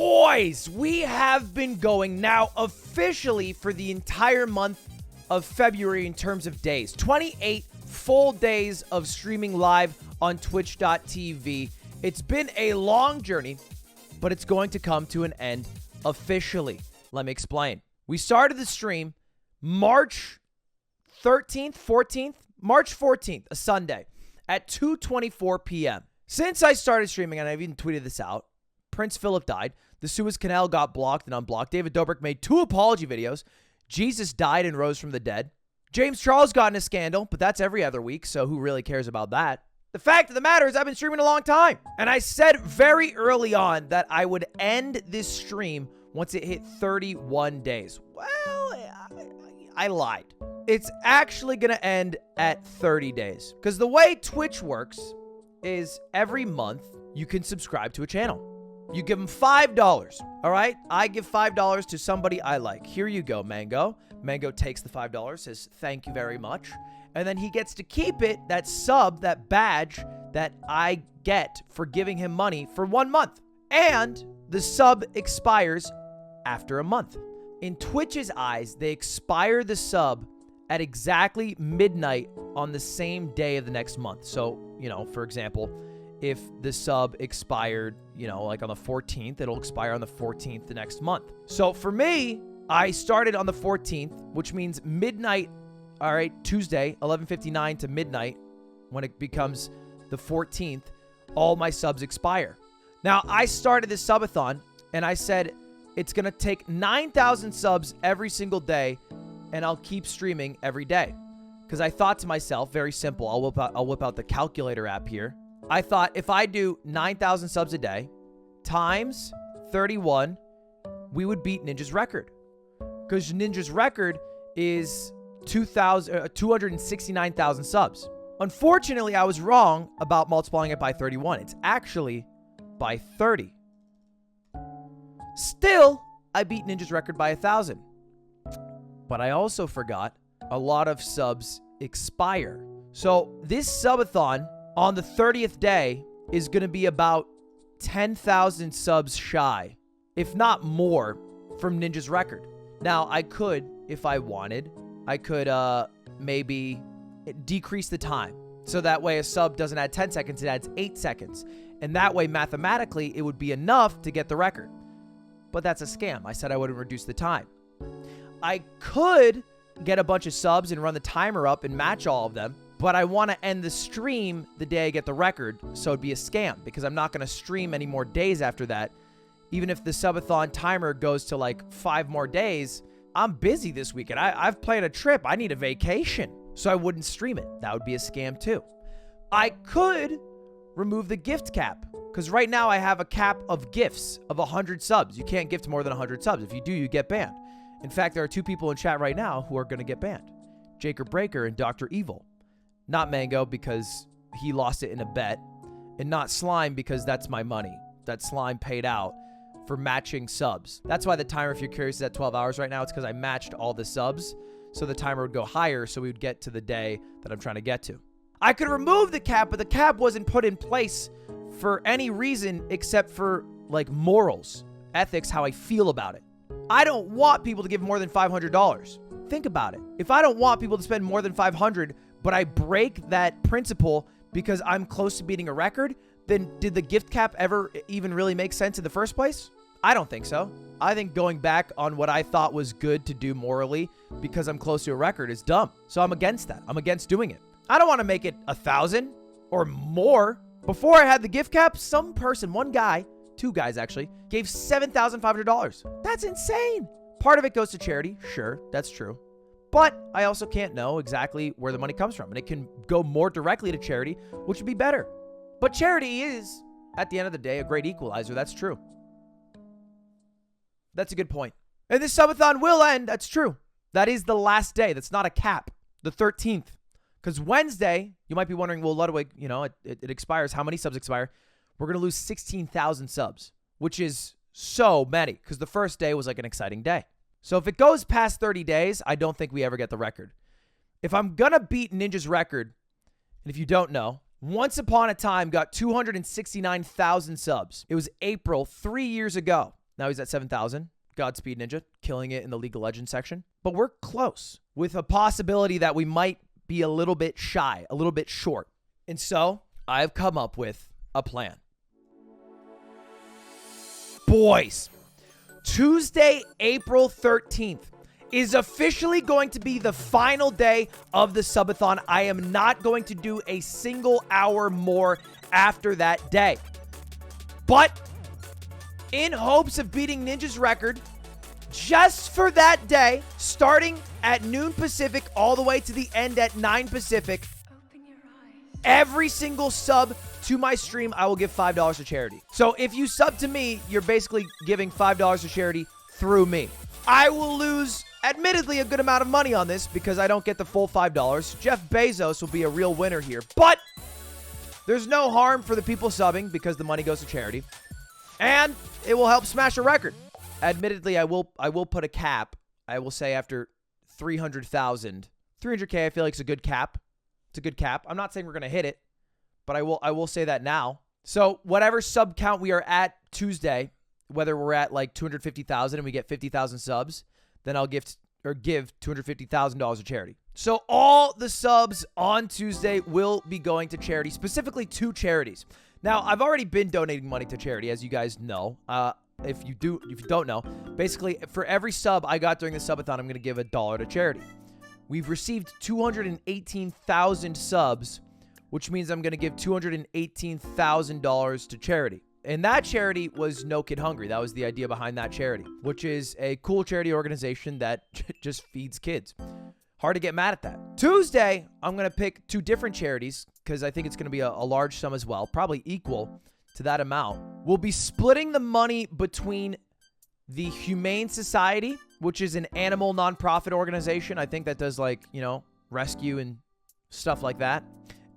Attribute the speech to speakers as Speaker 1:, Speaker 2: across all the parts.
Speaker 1: Boys, we have been going now officially for the entire month of February in terms of days. 28 full days of streaming live on twitch.tv. It's been a long journey, but it's going to come to an end officially. Let me explain. We started the stream March 13th, 14th, March 14th, a Sunday at 2:24 p.m. Since I started streaming, and I've even tweeted this out, Prince Philip died. The Suez Canal got blocked and unblocked. David Dobrik made 2 apology videos. Jesus died and rose from the dead. James Charles got in a scandal, but that's every other week, so who really cares about that? The fact of the matter is I've been streaming a long time. And I said very early on that I would end this stream once it hit 31 days. Well, I lied. It's actually going to end at 30 days. Because the way Twitch works is every month you can subscribe to a channel. You give them $5, all right? I give $5 to somebody I like. Here you go, Mango. Mango takes the $5, says thank you very much. And then he gets to keep it, that sub, that badge that I get for giving him money for 1 month. And the sub expires after a month. In Twitch's eyes, they expire the sub at exactly midnight on the same day of the next month. So, for example, if the sub expired, like on the 14th, it'll expire on the 14th the next month. So for me, I started on the 14th, which means midnight, all right, Tuesday, 11:59 to midnight, when it becomes the 14th, all my subs expire. Now, I started this subathon, and I said it's going to take 9,000 subs every single day, and I'll keep streaming every day. Because I thought to myself, very simple, I'll whip out the calculator app here. I thought if I do 9,000 subs a day times 31, we would beat Ninja's record. Because Ninja's record is 269,000 subs. Unfortunately, I was wrong about multiplying it by 31. It's actually by 30. Still, I beat Ninja's record by 1,000. But I also forgot a lot of subs expire. So this subathon on the 30th day is going to be about 10,000 subs shy, if not more, from Ninja's record. Now, I could, if I wanted, I could maybe decrease the time. So that way a sub doesn't add 10 seconds, it adds 8 seconds. And that way, mathematically, it would be enough to get the record. But that's a scam. I said I wouldn't reduce the time. I could get a bunch of subs and run the timer up and match all of them, but I want to end the stream the day I get the record, so it'd be a scam because I'm not going to stream any more days after that. Even if the subathon timer goes to like 5 more days, I'm busy this weekend. I've planned a trip. I need a vacation, so I wouldn't stream it. That would be a scam too. I could remove the gift cap because right now I have a cap of gifts of 100 subs. You can't gift more than 100 subs. If you do, you get banned. In fact, there are 2 people in chat right now who are going to get banned. Jaker Breaker and Dr. Evil. Not Mango because he lost it in a bet. And not Slime because that's my money. That Slime paid out for matching subs. That's why the timer, if you're curious, is at 12 hours right now. It's because I matched all the subs. So the timer would go higher so we would get to the day that I'm trying to get to. I could remove the cap, but the cap wasn't put in place for any reason except for like morals, ethics, how I feel about it. I don't want people to give more than $500. Think about it. If I don't want people to spend more than $500, but I break that principle because I'm close to beating a record, then did the gift cap ever even really make sense in the first place? I don't think so. I think going back on what I thought was good to do morally because I'm close to a record is dumb. So I'm against that. I'm against doing it. I don't want to make it 1,000 or more. Before I had the gift cap, some person, one guy, 2 guys actually, gave $7,500. That's insane. Part of it goes to charity. Sure, that's true. But I also can't know exactly where the money comes from. And it can go more directly to charity, which would be better. But charity is, at the end of the day, a great equalizer. That's true. That's a good point. And this subathon will end. That's true. That is the last day. That's not a cap. The 13th. Because Wednesday, you might be wondering, well, Ludwig, it expires. How many subs expire? We're going to lose 16,000 subs, which is so many because the first day was like an exciting day. So if it goes past 30 days, I don't think we ever get the record. If I'm going to beat Ninja's record, and if you don't know, Once Upon a Time got 269,000 subs. It was April 3 years ago. Now he's at 7,000. Godspeed Ninja, killing it in the League of Legends section. But we're close with a possibility that we might be a little bit shy, a little bit short. And so I've come up with a plan. Boys, Tuesday, April 13th is officially going to be the final day of the subathon. I am not going to do a single hour more after that day. But in hopes of beating Ninja's record, just for that day, starting at noon Pacific all the way to the end at 9 Pacific, every single sub to my stream, I will give $5 to charity. So if you sub to me, you're basically giving $5 to charity through me. I will lose, admittedly, a good amount of money on this because I don't get the full $5. Jeff Bezos will be a real winner here, but there's no harm for the people subbing because the money goes to charity, and it will help smash a record. Admittedly, I will put a cap. I will say after 300,000, 300K, I feel like it's a good cap. It's a good cap. I'm not saying we're going to hit it, but I will say that now. So whatever sub count we are at Tuesday, whether we're at like 250,000 and we get 50,000 subs, then I'll give $250,000 to charity. So all the subs on Tuesday will be going to charity, specifically 2 charities. Now, I've already been donating money to charity, as you guys know. If you don't know, basically for every sub I got during the subathon, I'm going to give $1 to charity. We've received 218,000 subs, which means I'm going to give $218,000 to charity. And that charity was No Kid Hungry. That was the idea behind that charity, which is a cool charity organization that just feeds kids. Hard to get mad at that. Tuesday, I'm going to pick 2 different charities because I think it's going to be a large sum as well, probably equal to that amount. We'll be splitting the money between the Humane Society, which is an animal nonprofit organization. I think that does rescue and stuff like that.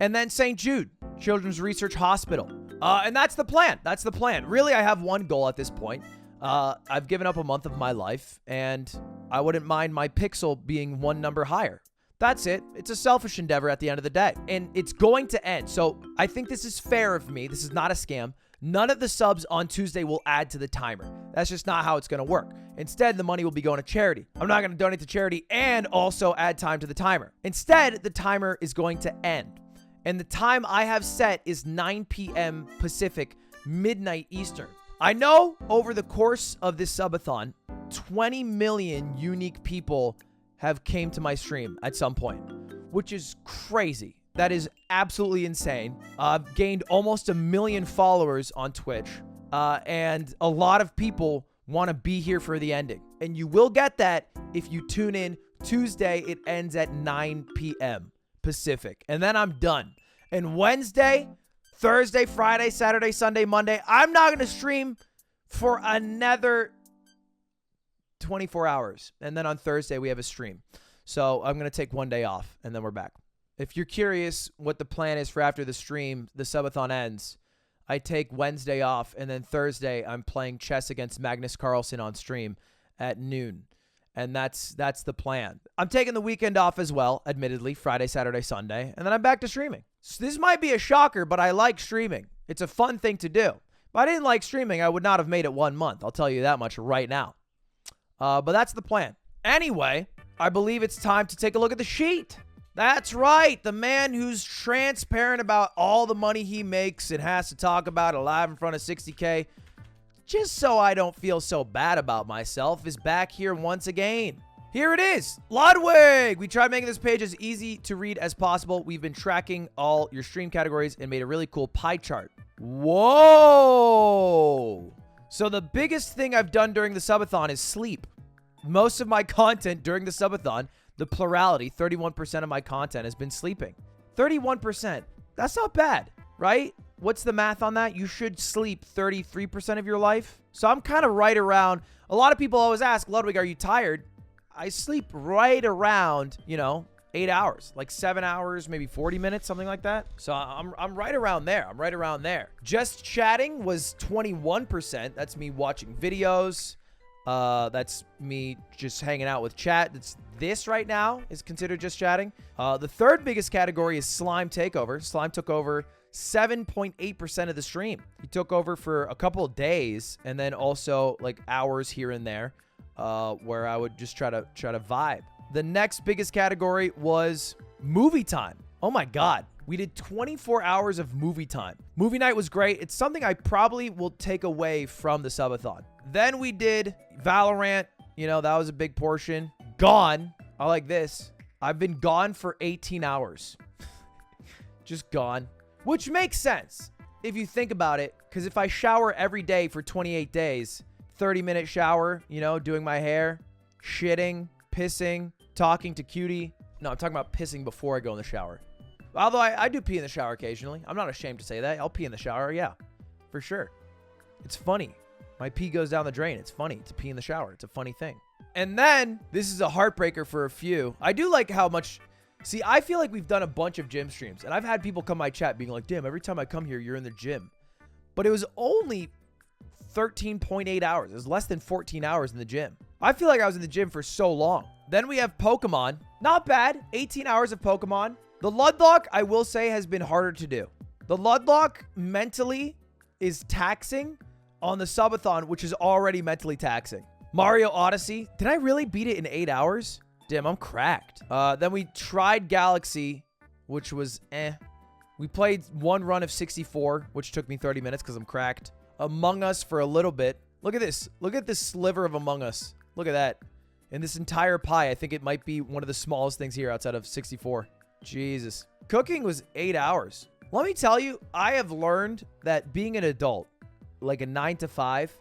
Speaker 1: And then St. Jude Children's Research Hospital. And that's the plan. That's the plan. Really, I have one goal at this point. I've given up a month of my life, and I wouldn't mind my pixel being 1 number higher. That's it. It's a selfish endeavor at the end of the day, and it's going to end. So I think this is fair of me. This is not a scam. None of the subs on Tuesday will add to the timer. That's just not how it's going to work. Instead, the money will be going to charity. I'm not going to donate to charity and also add time to the timer. Instead, the timer is going to end. And the time I have set is 9 p.m. Pacific, midnight Eastern. I know over the course of this subathon, 20 million unique people have came to my stream at some point, which is crazy. That is absolutely insane. I've gained almost 1 million followers on Twitch, and a lot of people want to be here for the ending. And you will get that if you tune in Tuesday. It ends at 9 p.m. Pacific, and then I'm done. And Wednesday, Thursday, Friday, Saturday, Sunday, Monday, I'm not going to stream for another 24 hours. And then on Thursday, we have a stream. So I'm going to take 1 day off, and then we're back. If you're curious what the plan is for after the stream, the subathon ends, I take Wednesday off, and then Thursday, I'm playing chess against Magnus Carlsen on stream at noon. And that's the plan. I'm taking the weekend off as well, admittedly, Friday, Saturday, Sunday, and then I'm back to streaming. So this might be a shocker, but I like streaming. It's a fun thing to do. If I didn't like streaming, I would not have made it 1 month. I'll tell you that much right now. But that's the plan. Anyway, I believe it's time to take a look at the sheet. That's right. The man who's transparent about all the money he makes and has to talk about it live in front of 60K, just so I don't feel so bad about myself, is back here once again. Here it is, Ludwig. We tried making this page as easy to read as possible. We've been tracking all your stream categories and made a really cool pie chart. Whoa. So the biggest thing I've done during the subathon is sleep. Most of my content during the subathon, the plurality, 31% of my content has been sleeping. 31%. That's not bad, right? What's the math on that? You should sleep 33% of your life. So I'm kind of right around. A lot of people always ask, Ludwig, are you tired? I sleep right around, 8 hours, like 7 hours, maybe 40 minutes, something like that. So I'm right around there. I'm right around there. Just chatting was 21%. That's me watching videos. That's me just hanging out with chat. This right now is considered just chatting. The third biggest category is slime takeover. Slime took over 7.8% of the stream. He took over for a couple of days and then also like hours here and there where I would just try to vibe. The next biggest category was movie time. Oh my God. We did 24 hours of movie time. Movie night was great. It's something I probably will take away from the subathon. Then we did Valorant. You know, that was a big portion. Gone. I like this. I've been gone for 18 hours. Just gone. Which makes sense if you think about it. Because if I shower every day for 28 days, 30-minute shower, you know, doing my hair, shitting, pissing, talking to cutie. No, I'm talking about pissing before I go in the shower. Although I do pee in the shower occasionally. I'm not ashamed to say that. I'll pee in the shower, yeah, for sure. It's funny. My pee goes down the drain. It's funny to pee in the shower. It's a funny thing. And then, this is a heartbreaker for a few. I do like how much... See, I feel like we've done a bunch of gym streams. And I've had people come my chat being like, damn, every time I come here, you're in the gym. But it was only 13.8 hours. It was less than 14 hours in the gym. I feel like I was in the gym for so long. Then we have Pokemon. Not bad. 18 hours of Pokemon. The Ludlock, I will say, has been harder to do. The Ludlock mentally is taxing on the Subathon, which is already mentally taxing. Mario Odyssey. Did I really beat it in 8 hours? Damn, I'm cracked. Then we tried Galaxy, which was We played one run of 64, which took me 30 minutes because I'm cracked. Among Us for a little bit. Look at this. Look at this sliver of Among Us. Look at that. In this entire pie, I think it might be one of the smallest things here outside of 64. Jesus. Cooking was 8 hours. Let me tell you, I have learned that being an adult, like a 9 to 5,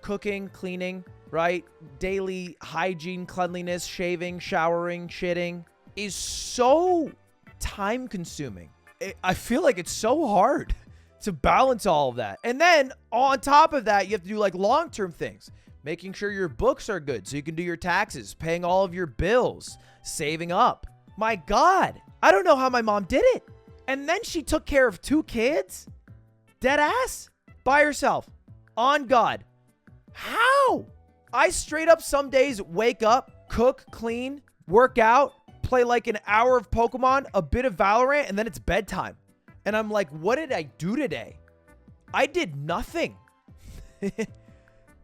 Speaker 1: cooking, cleaning, right? Daily hygiene, cleanliness, shaving, showering, shitting is so time consuming. I feel like it's so hard to balance all of that. And then on top of that, you have to do like long-term things, making sure your books are good so you can do your taxes, paying all of your bills, saving up. My God, I don't know how my mom did it. And then she took care of 2 kids? Dead ass? By herself. On God. How? I straight up some days wake up, cook, clean, work out, play like an hour of Pokemon, a bit of Valorant, and then it's bedtime. And I'm like, what did I do today? I did nothing.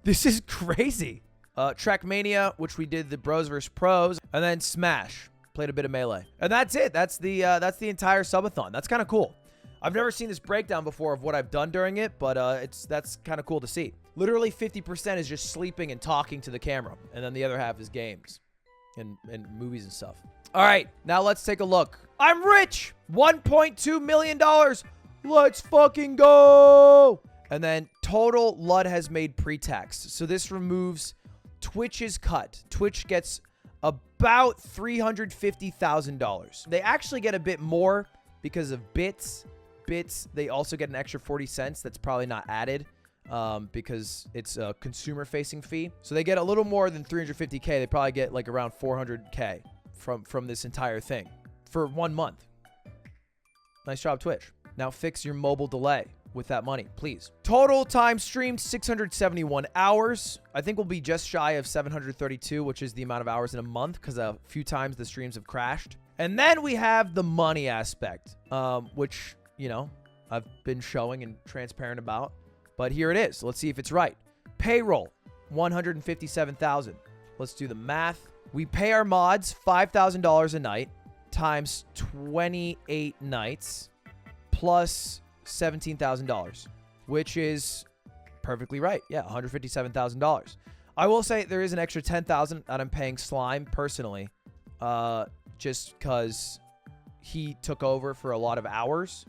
Speaker 1: This is crazy. Trackmania, which we did the Bros vs. Pros, and then Smash. Played a bit of Melee. And that's it. That's the entire subathon. That's kind of cool. I've never seen this breakdown before of what I've done during it, but that's kind of cool to see. Literally 50% is just sleeping and talking to the camera, and then the other half is games and movies and stuff. All right, now let's take a look. I'm rich! $1.2 million! Let's fucking go! And then total Lud has made pre-tax. So this removes Twitch's cut. Twitch gets about $350,000. They actually get a bit more because of bits. Bits, they also get an extra 40 cents that's probably not added because it's a consumer-facing fee. So they get a little more than 350K. They probably get like around 400K from this entire thing for 1 month. Nice job, Twitch. Now fix your mobile delay with that money, please. Total time streamed 671 hours. I think we'll be just shy of 732, which is the amount of hours in a month because a few times the streams have crashed. And then we have the money aspect, which, you know, I've been showing and transparent about. But here it is. Let's see if it's right. Payroll, $157,000. Let's do the math. We pay our mods $5,000 a night times 28 nights plus $17,000, which is perfectly right. Yeah, $157,000. I will say there is an extra $10,000 that I'm paying Slime personally, just because he took over for a lot of hours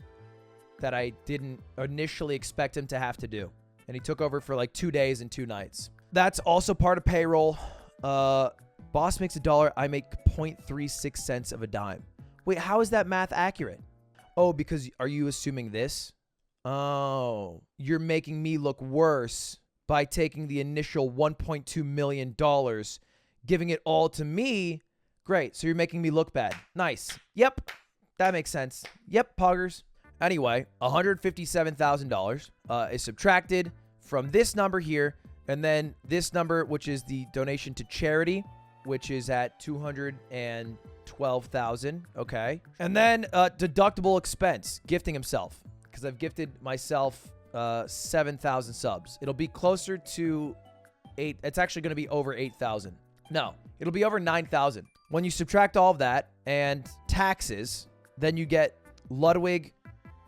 Speaker 1: that I didn't initially expect him to have to do. And he took over for like 2 days and 2 nights. That's also part of payroll. Boss makes $1. I make 0.36 cents of a dime. Wait, how is that math accurate? Oh, because are you assuming this? Oh, you're making me look worse by taking the initial $1.2 million, giving it all to me. Great. So you're making me look bad. Nice. Yep. That makes sense. Yep, poggers. Anyway, $157,000 is subtracted from this number here, and then this number, which is the donation to charity, which is at $212,000. Okay. And then deductible expense, gifting himself. because I've gifted myself 7,000 subs. It'll be closer to 8. It's actually going to be over 8,000. No, it'll be over 9,000. When you subtract all of that and taxes, then you get Ludwig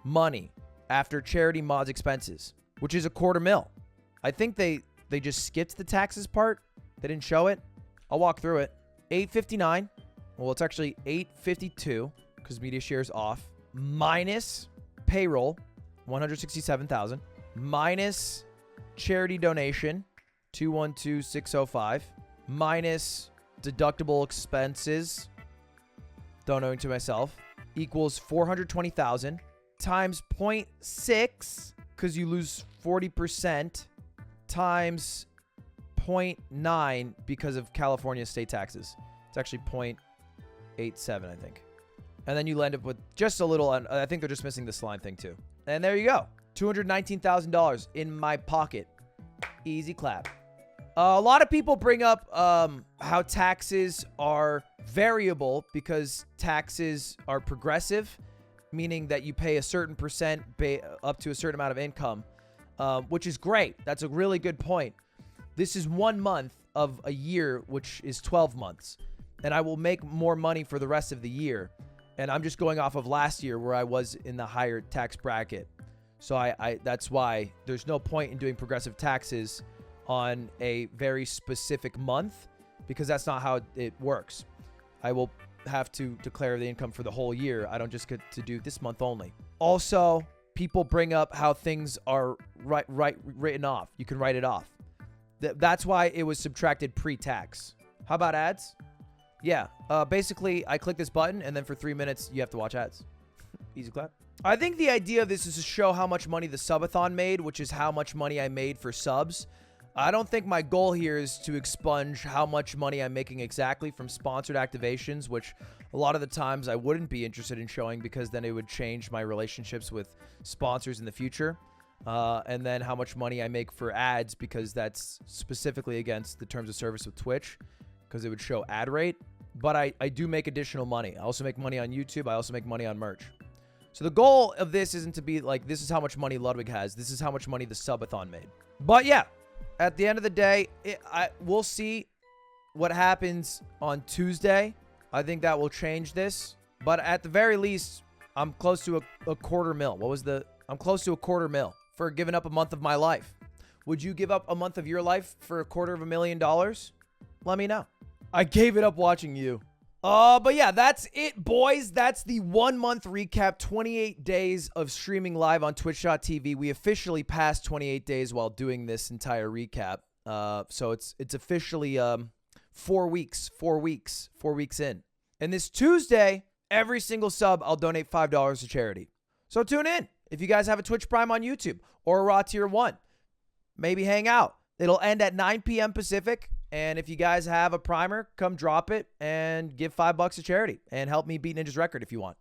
Speaker 1: money after charity mods expenses, which is $250,000. I think they just skipped the taxes part. They didn't show it. I'll walk through it. 859. Well, it's actually 852 because media share is off. Minus payroll, 167,000. Minus charity donation, 212,605. Minus deductible expenses, donating to myself, equals 420,000 times 0.6 because you lose 40% times 0.9 because of California state taxes. It's actually 0.87, I think. And then you end up with just a little, I think they're just missing the slime thing too. And there you go. $219,000 in my pocket. Easy clap. A lot of people bring up how taxes are variable because taxes are progressive, meaning that you pay a certain percent up to a certain amount of income, which is great. That's a really good point. This is 1 month of a year, which is 12 months. And I will make more money for the rest of the year. And I'm just going off of last year where I was in the higher tax bracket. So that's why there's no point in doing progressive taxes on a very specific month because that's not how it works. I will have to declare the income for the whole year. I don't just get to do this month only. Also, people bring up how things are written off. You can write it off. That's why it was subtracted pre-tax. How about ads? Yeah, basically I click this button and then for 3 minutes you have to watch ads. Easy clap. I think the idea of this is to show how much money the Subathon made, which is how much money I made for subs. I don't think my goal here is to expunge how much money I'm making exactly from sponsored activations, which a lot of the times I wouldn't be interested in showing because then it would change my relationships with sponsors in the future. And then how much money I make for ads because that's specifically against the terms of service with Twitch because it would show ad rate. But I do make additional money. I also make money on YouTube. I also make money on merch. So the goal of this isn't to be like, this is how much money Ludwig has. This is how much money the Subathon made. But yeah, at the end of the day, we'll see what happens on Tuesday. I think that will change this. But at the very least, I'm close to a $250,000. I'm close to a $250,000 for giving up a month of my life. Would you give up a month of your life for $250,000? Let me know. I gave it up watching you. But yeah, that's it, boys. That's the 1 month recap. 28 days of streaming live on twitch.tv. We officially passed 28 days while doing this entire recap. So it's officially 4 weeks in. And this Tuesday, every single sub, I'll donate $5 to charity. So tune in. If you guys have a Twitch Prime on YouTube or a Raw Tier 1, maybe hang out. It'll end at 9 p.m. Pacific. And if you guys have a primer, come drop it and give $5 to charity and help me beat Ninja's record if you want.